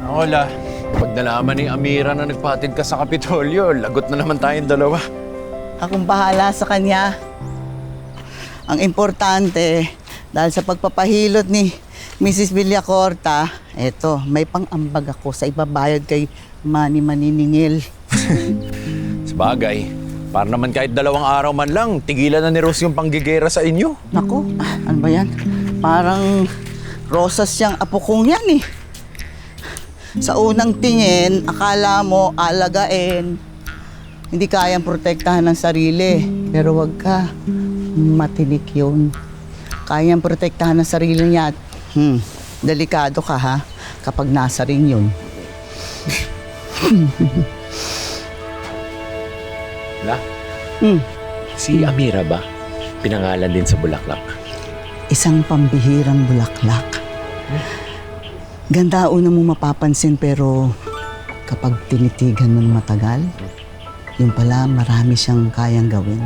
Hola. Pag nalaman ni Amira na nagpatid ka sa Kapitolyo, lagot na naman tayong dalawa. Akong bahala sa kanya. Ang importante, dahil sa pagpapahilot ni Mrs. Villacorta, eto, may pang-ambag ako sa ibabayad kay Manny Maniningil. Sabagay, para naman kahit 2 araw man lang, tigilan na ni Rose yung panggigera sa inyo. Naku, ano ba yan? Parang rosas siyang apo kong yan eh. Sa unang tingin, akala mo alagain. Hindi kayang protektahan ng sarili. Pero wag ka, matinik yun. Kayang protektahan ng sarili niya at delikado ka ha, kapag nasa ring yun. La, si Amira ba? Pinangalan din sa bulaklak. Isang pambihirang bulaklak. Ganda una mo mapapansin pero kapag tinitigan mo ng matagal, yun pala marami siyang kayang gawin.